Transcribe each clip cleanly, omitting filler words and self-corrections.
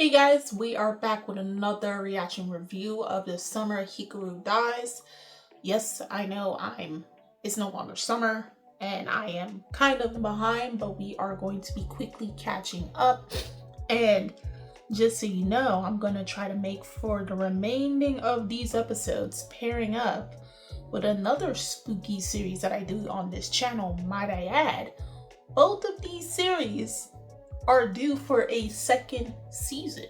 Hey guys, we are back with another reaction review of the Summer Hikaru Dies. Yes, I know it's no longer summer and I am kind of behind, but we are going to be quickly catching up. And just so you know, I'm going to try to make for the remaining of these episodes pairing up with another spooky series that I do on this channel, might I add. Both of these series are due for a second season,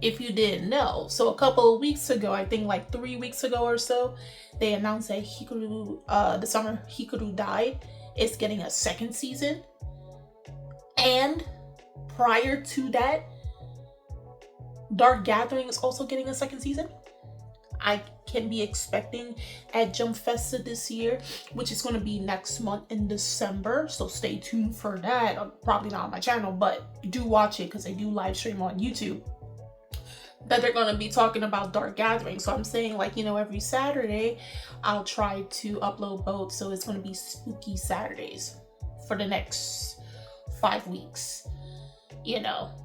if you didn't know. So a couple of weeks ago, I think like 3 weeks ago or so, they announced that the Summer Hikaru Died is getting a second season. And prior to that, Dark Gathering is also getting a second season. I can be expecting at Jump Festa this year, which is going to be next month in December. So stay tuned for that. Probably not on my channel, but do watch it because I do live stream on YouTube. That they're going to be talking about Dark Gathering. So I'm saying, like, every Saturday I'll try to upload both. So it's going to be spooky Saturdays for the next 5 weeks,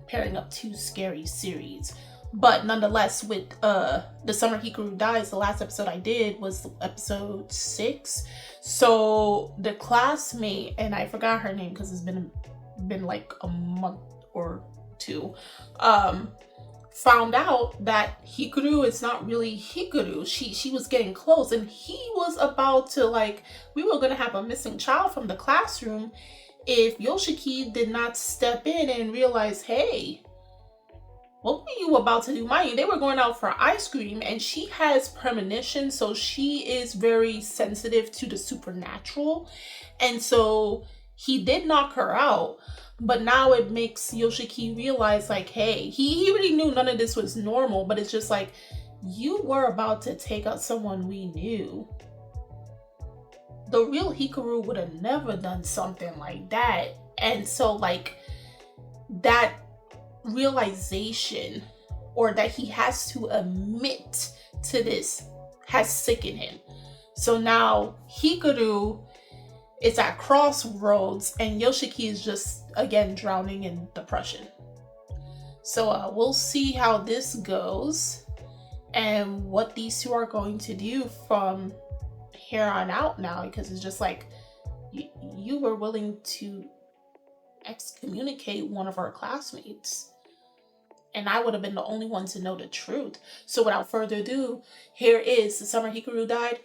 pairing up two scary series. But nonetheless, with the Summer Hikaru Dies, the last episode I did was episode 6. So the classmate, and I forgot her name because it's been like a month or two, found out that Hikaru is not really Hikaru. She was getting close, and he was about to, like, we were gonna have a missing child from the classroom if Yoshiki did not step in and realize, hey, what were you about to do? Mind you, they were going out for ice cream, and she has premonition, so she is very sensitive to the supernatural. And so he did knock her out, but now it makes Yoshiki realize, like, hey, he already knew none of this was normal, but it's just like, you were about to take out someone we knew. The real Hikaru would have never done something like that. And so, like, that realization, or that he has to admit to this, has sickened him. So now Hikaru is at crossroads, and Yoshiki is just again drowning in depression. So we'll see how this goes and what these two are going to do from here on out now, because it's just like, you were willing to excommunicate one of our classmates, and I would have been the only one to know the truth. So without further ado, here is The Summer Hikaru Died,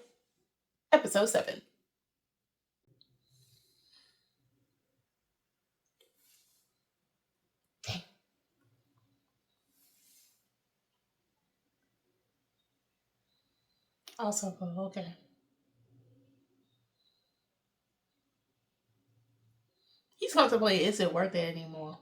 episode 7. Also, okay. He's contemplating, is it worth it anymore?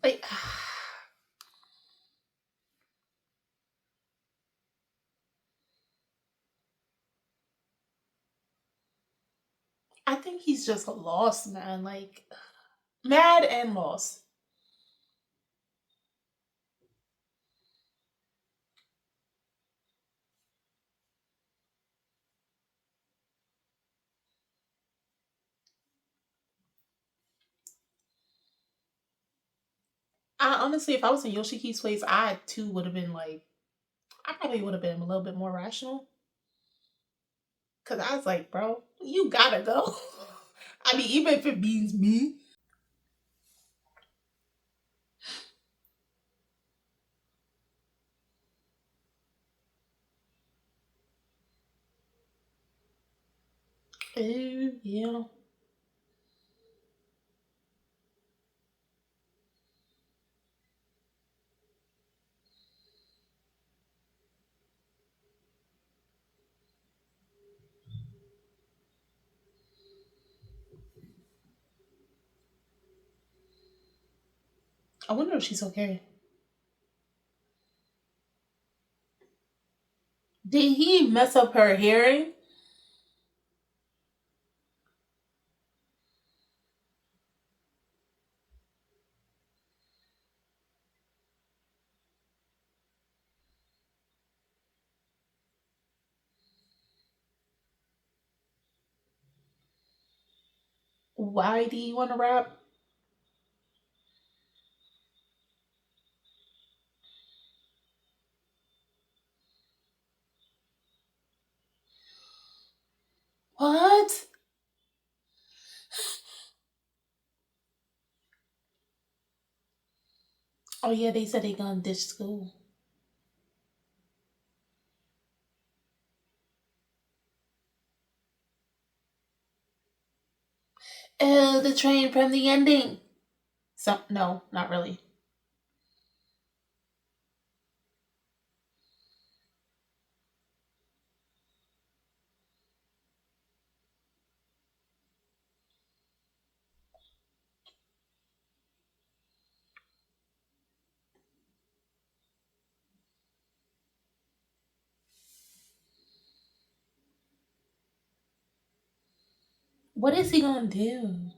Like, I think he's just lost, man. Like, mad and lost. I honestly, if I was in Yoshiki's place, I too would have been like, I probably would have been a little bit more rational. Cause I was like, bro, you gotta go. I mean, even if it means me. Yeah. I wonder if she's okay. Did he mess up her hearing? Why do you want to rap? What? Oh yeah, they said they gonna ditch school. Oh, the train from the ending. So no, not really. What is he gonna do?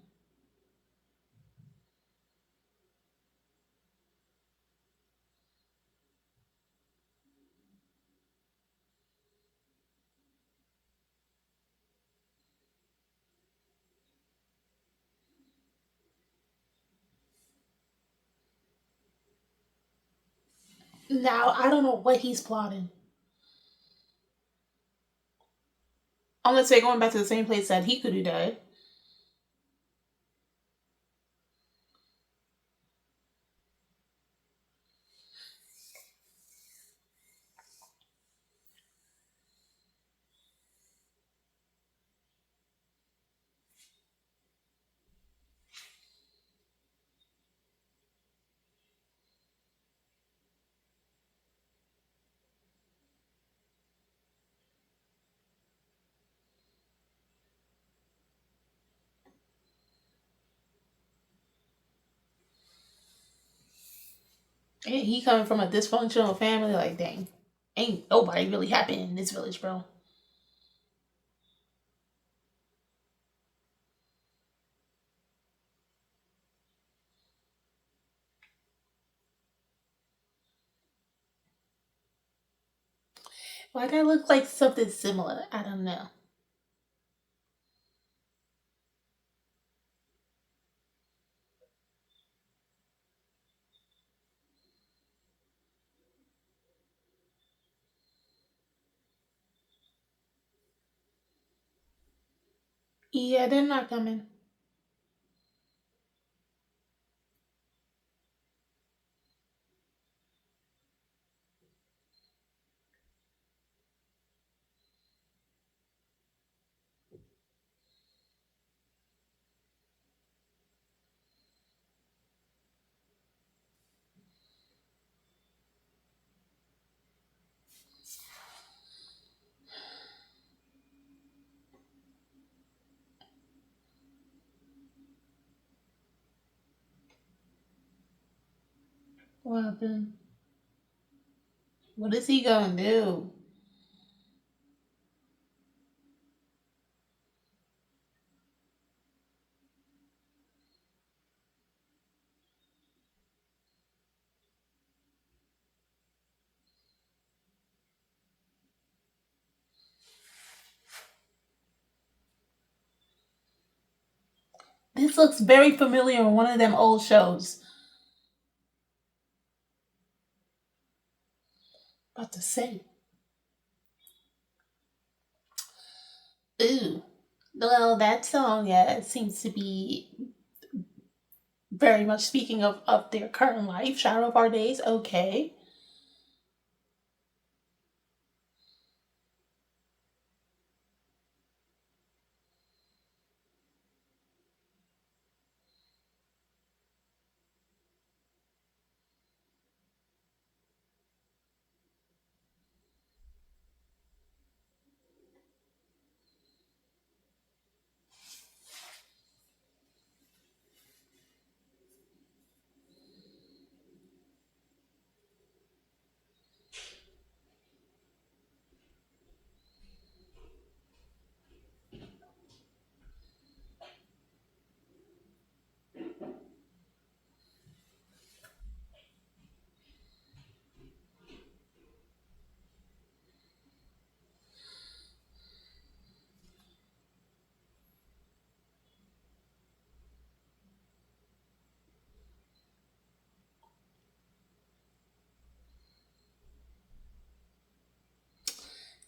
Now I don't know what he's plotting. Unless they're going back to the same place that Hikaru died. And he coming from a dysfunctional family, like dang. Ain't nobody really happy in this village, bro. Why that look like something similar? I don't know. Yeah, they're not coming. What happened? What is he gonna do? This looks very familiar in one of them old shows. About to say. Ooh. Well, that song seems to be very much speaking of their current life. Shadow of Our Days, okay.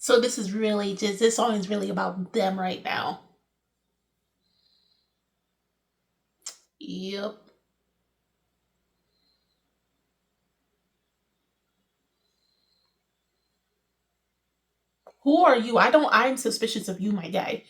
So this is really just, this song is really about them right now. Yep. Who are you? I'm suspicious of you, my guy.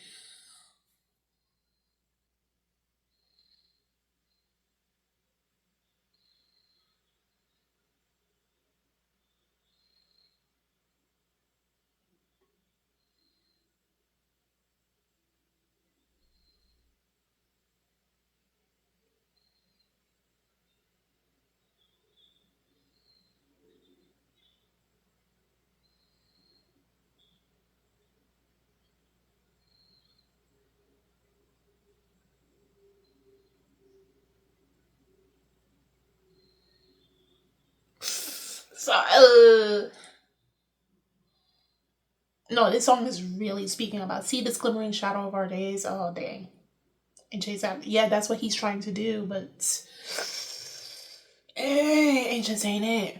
So, no, this song is really speaking about, see this glimmering shadow of our days. Oh, dang. And Chase out. Yeah, that's what he's trying to do, but it just ain't it.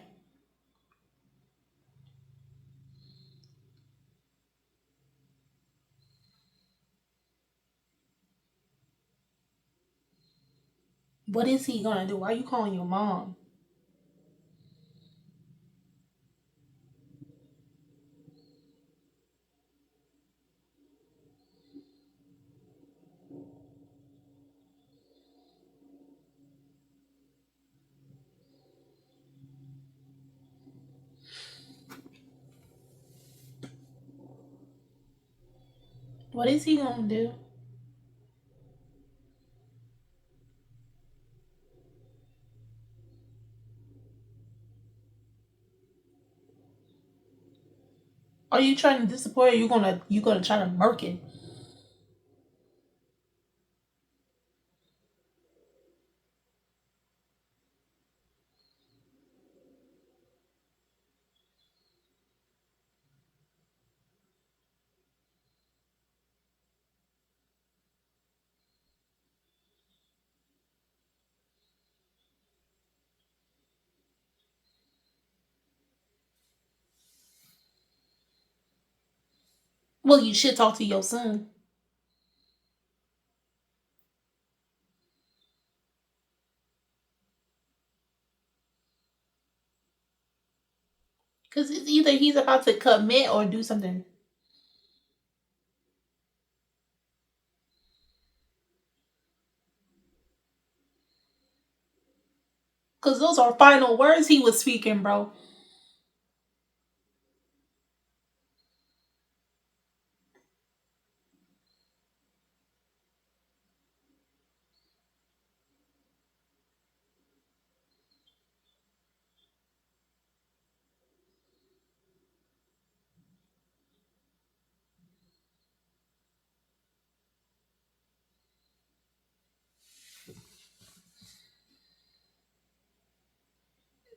What is he gonna do? Why are you calling your mom? What is he gonna do? Are you trying to disappoint? Or you gonna try to murk him? Well, you should talk to your son. Because it's either he's about to commit or do something. Because those are final words he was speaking, bro.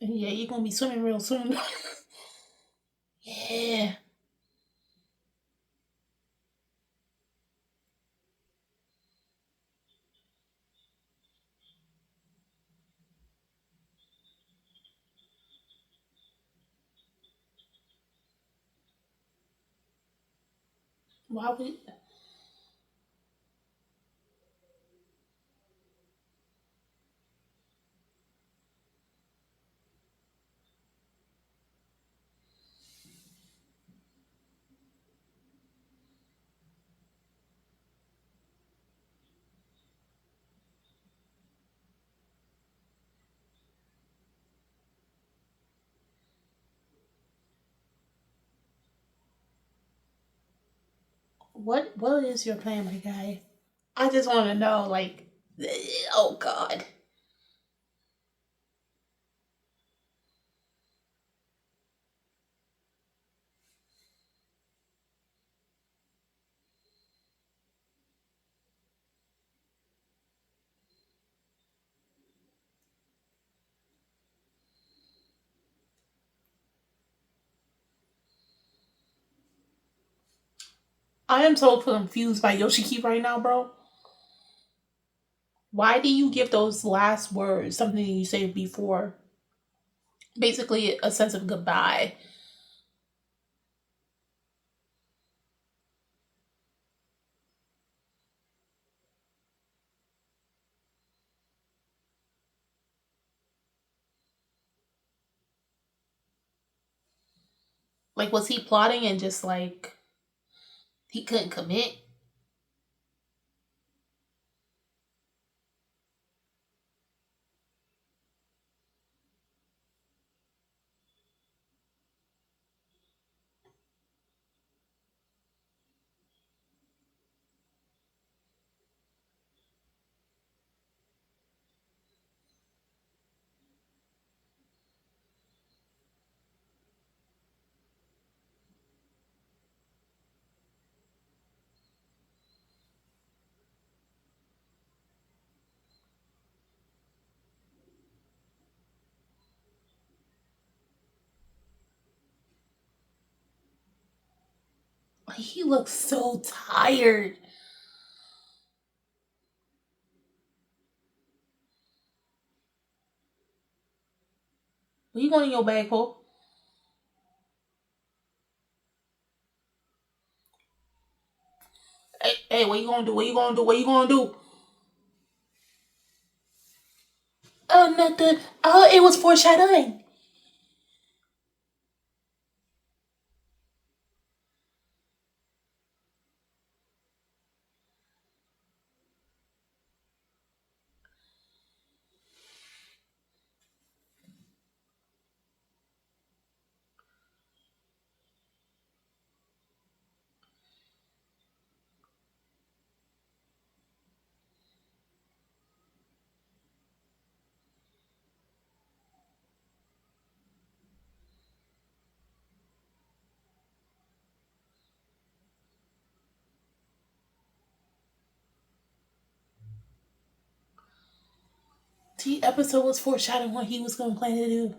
And yeah, you're gonna be swimming real soon. Yeah. Why would? What is your plan, my guy? I just want to know, like, oh God. I am so confused by Yoshiki right now, bro. Why do you give those last words something you said before? Basically, a sense of goodbye. Like, was he plotting and just like he couldn't commit? He looks so tired. What you going in your bag for? Hey, what you gonna do? What you gonna do? What you gonna do? Oh, nothing. Oh, it was foreshadowing. The episode was foreshadowing what he was gonna plan to do.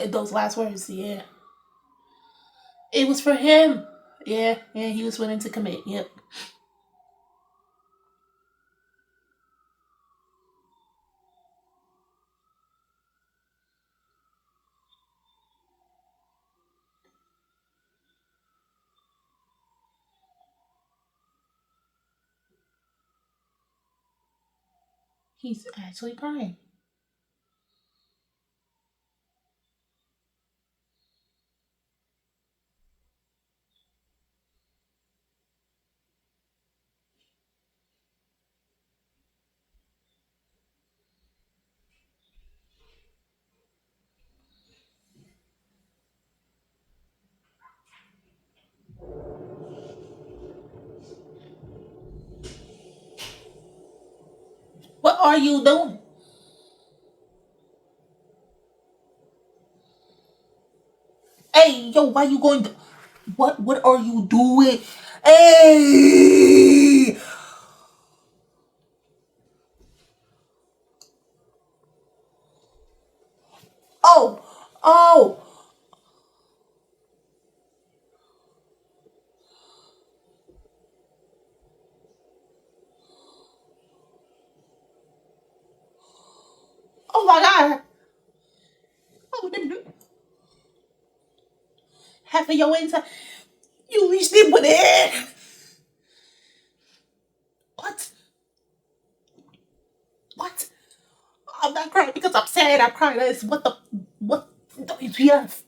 Those last words, yeah. It was for him. Yeah, yeah, he was willing to commit. Yep. He's actually crying. What are you doing? Hey, yo, why you going to... What are you doing? Hey! Oh! Oh! Oh my god! Oh, half of your inside. You reached in with it! What? What? I'm not crying because I'm sad. I'm crying. It's what the... What? Yes.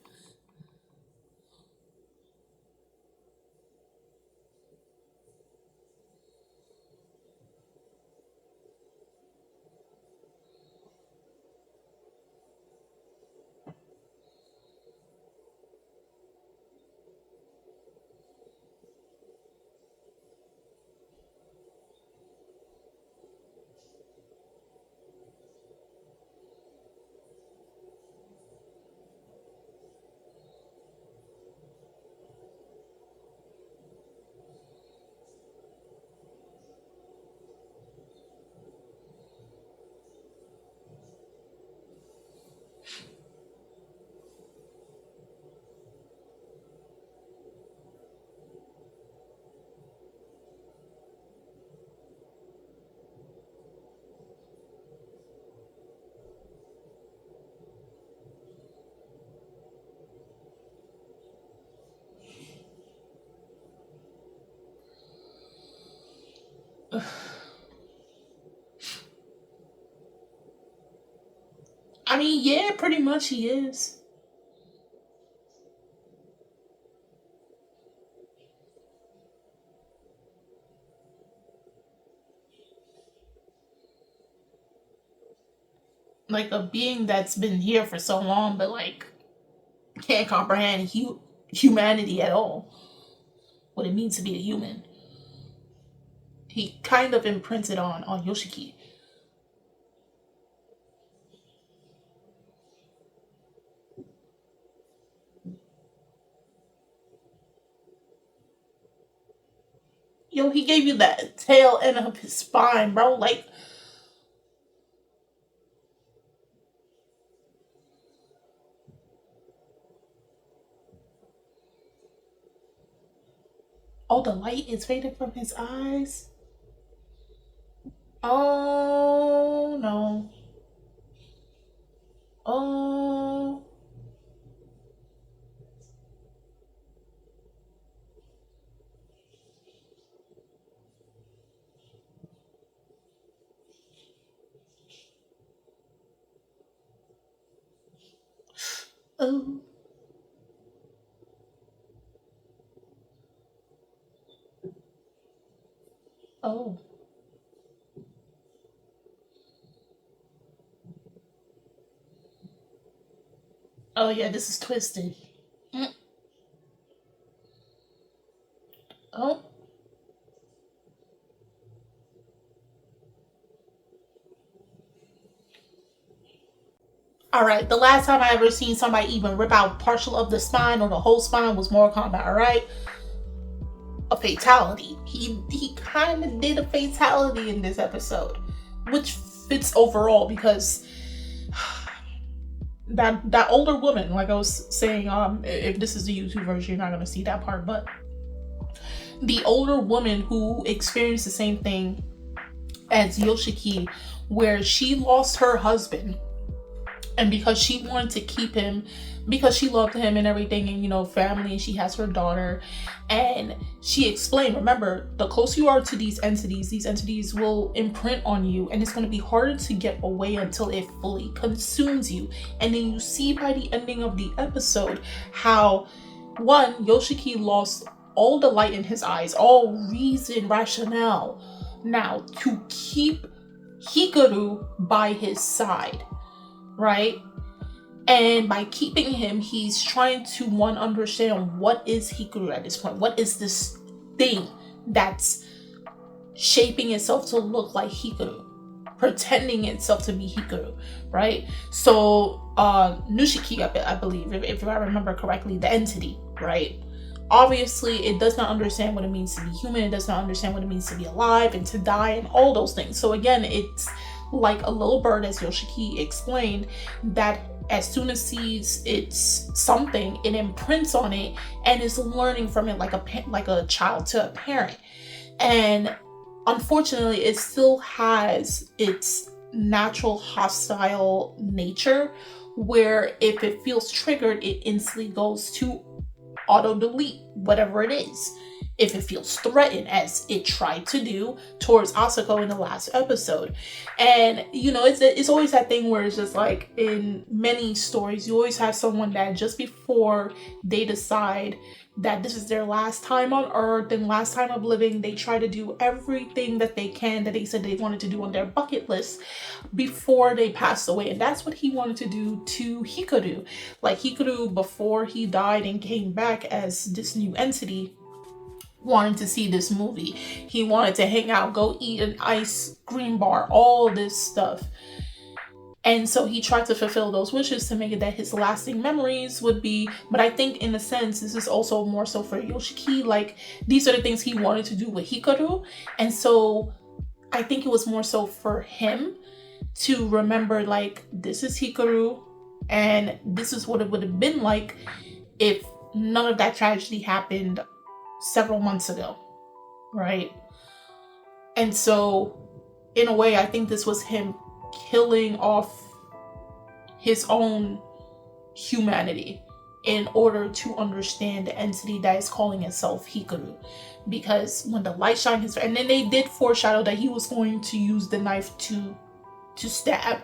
mean, yeah, pretty much he is. Like a being that's been here for so long, but like can't comprehend humanity at all. What it means to be a human. He kind of imprinted on Yoshiki. Yo, he gave you that tail end of his spine, bro. Like, oh, the light is fading from his eyes. Oh no. Oh. Oh. Oh. Oh yeah, this is twisted. Mm. Oh. All right. The last time I ever seen somebody even rip out partial of the spine or the whole spine was Mortal Kombat. All right. A fatality. He kind of did a fatality in this episode, which fits overall because that older woman, like I was saying, if this is the YouTube version, you're not gonna see that part, but the older woman who experienced the same thing as Yoshiki, where she lost her husband, and because she wanted to keep him, because she loved him and everything, and family, and she has her daughter, and she explained, remember, the closer you are to these entities will imprint on you, and it's going to be harder to get away until it fully consumes you. And then you see by the ending of the episode how one, Yoshiki lost all the light in his eyes, all reason, rationale now to keep Hikaru by his side, right? And by keeping him, he's trying to understand what is Hikaru at this point. What is this thing that's shaping itself to look like Hikaru, pretending itself to be Hikaru, right? So Nushiki, I believe, if I remember correctly, the entity, right? Obviously, it does not understand what it means to be human. It does not understand what it means to be alive and to die and all those things. So again, it's like a little bird, as Yoshiki explained, that as soon as sees it's something, it imprints on it and is learning from it like a child to a parent. And unfortunately, it still has its natural hostile nature, where if it feels triggered, it instantly goes to auto delete whatever it is if it feels threatened, as it tried to do towards Asako in the last episode. And it's always that thing where it's just like, in many stories, you always have someone that just before they decide that this is their last time on earth and last time of living, they try to do everything that they can that they said they wanted to do on their bucket list before they passed away. And that's what he wanted to do to Hikaru. Like, Hikaru, before he died and came back as this new entity, wanted to see this movie. He wanted to hang out, go eat an ice cream bar, all this stuff. And so he tried to fulfill those wishes to make it that his lasting memories would be, but I think in a sense, this is also more so for Yoshiki, like these are the things he wanted to do with Hikaru. And so I think it was more so for him to remember, like, this is Hikaru and this is what it would have been like if none of that tragedy happened several months ago, right? And so in a way, I think this was him killing off his own humanity in order to understand the entity that is calling itself Hikaru. Because when the light shined and then they did foreshadow that he was going to use the knife to stab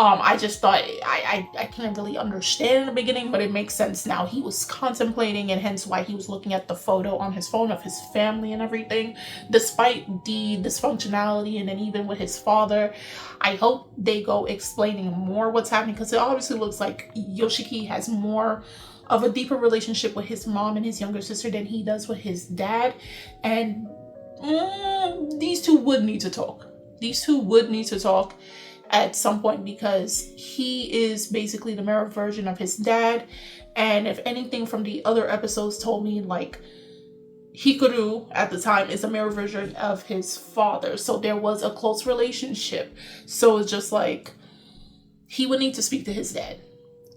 I just thought I couldn't really understand in the beginning, but it makes sense now. He was contemplating, and hence why he was looking at the photo on his phone of his family and everything, despite the dysfunctionality. And then even with his father, I hope they go explaining more what's happening, because it obviously looks like Yoshiki has more of a deeper relationship with his mom and his younger sister than he does with his dad. And these two would need to talk. These two would need to talk at some point, because he is basically the mirror version of his dad. And if anything from the other episodes told me, like, Hikaru at the time is a mirror version of his father, so there was a close relationship. So it's just like, he would need to speak to his dad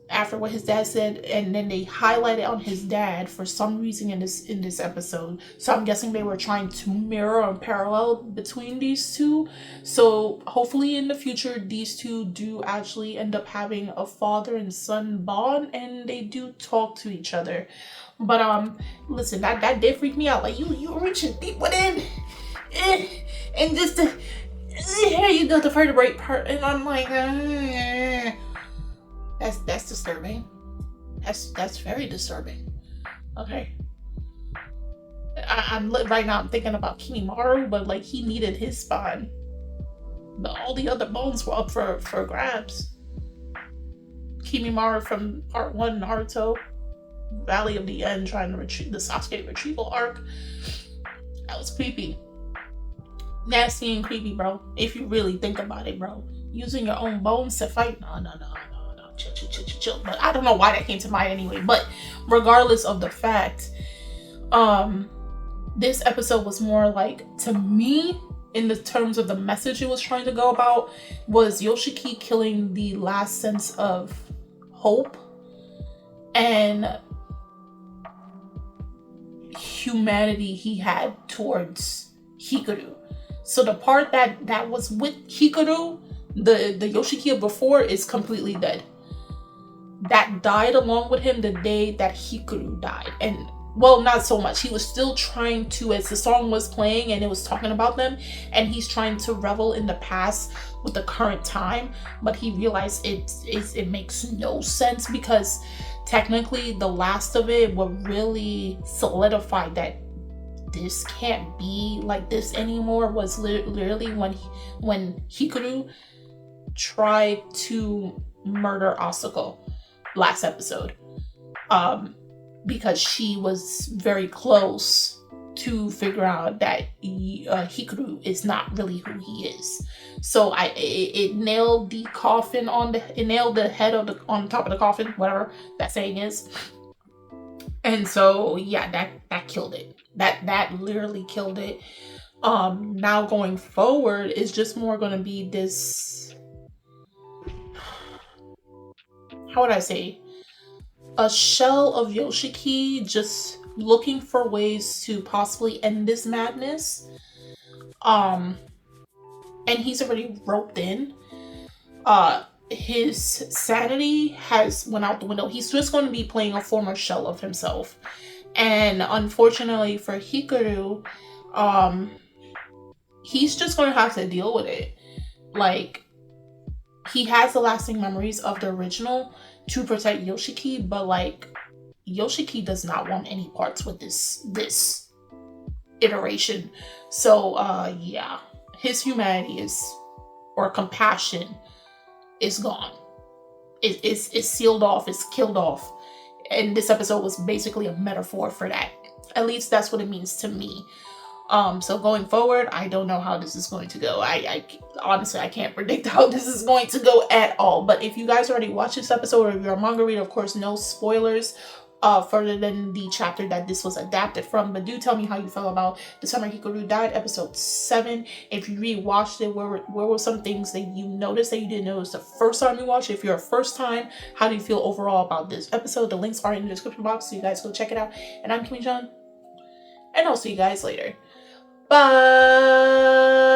after what his dad said. And then they highlighted on his dad for some reason in this episode, so I'm guessing they were trying to mirror and parallel between these two. So hopefully in the future these two do actually end up having a father and son bond, and they do talk to each other. But listen, that did freak me out. Like, you reaching deep within, and just here you go, the vertebrae part, and I'm like, that's disturbing. That's very disturbing. Okay. I'm right now I'm thinking about Kimimaru, but like, he needed his spine, but all the other bones were up for grabs. Kimimaru from part 1 Naruto, Valley of the End, trying to retrieve the Sasuke retrieval arc. That was creepy. Nasty and creepy, bro. If you really think about it, bro. Using your own bones to fight. No. Chill. But I don't know why that came to mind anyway. But regardless of the fact, this episode was more like, to me, in the terms of the message it was trying to go about, was Yoshiki killing the last sense of hope and humanity he had towards Hikaru. So the part that was with Hikaru, the Yoshiki of before, is completely dead. That died along with him the day that Hikaru died. And, well, not so much. He was still trying to, as the song was playing and it was talking about them, and he's trying to revel in the past with the current time, but he realized it makes no sense, because technically the last of it would really solidify that this can't be like this anymore, was literally when Hikaru tried to murder Asako last episode, because she was very close to figure out that Hikaru is not really who he is. So it nailed the coffin it nailed the head on top of the coffin, whatever that saying is. And so yeah, that killed it. That literally killed it. Now going forward is just more gonna be this, how would I say, a shell of Yoshiki just looking for ways to possibly end this madness. And he's already roped in. His sanity has went out the window. He's just going to be playing a former shell of himself. And unfortunately for Hikaru, he's just going to have to deal with it. Like, he has the lasting memories of the original to protect Yoshiki, but like, Yoshiki does not want any parts with this iteration. So yeah, his humanity or compassion is gone. It's sealed off, it's killed off. And this episode was basically a metaphor for that. At least that's what it means to me. So going forward, I don't know how this is going to go. I honestly, I can't predict how this is going to go at all. But if you guys already watched this episode, or if you're a manga reader, of course, no spoilers further than the chapter that this was adapted from. But do tell me how you felt about The Summer Hikaru Died, episode 7. If you rewatched it, where were some things that you noticed that you didn't notice the first time you watched it? If you're a first time, how do you feel overall about this episode? The links are in the description box, so you guys go check it out. And I'm Kimi-chan, and I'll see you guys later. Bye!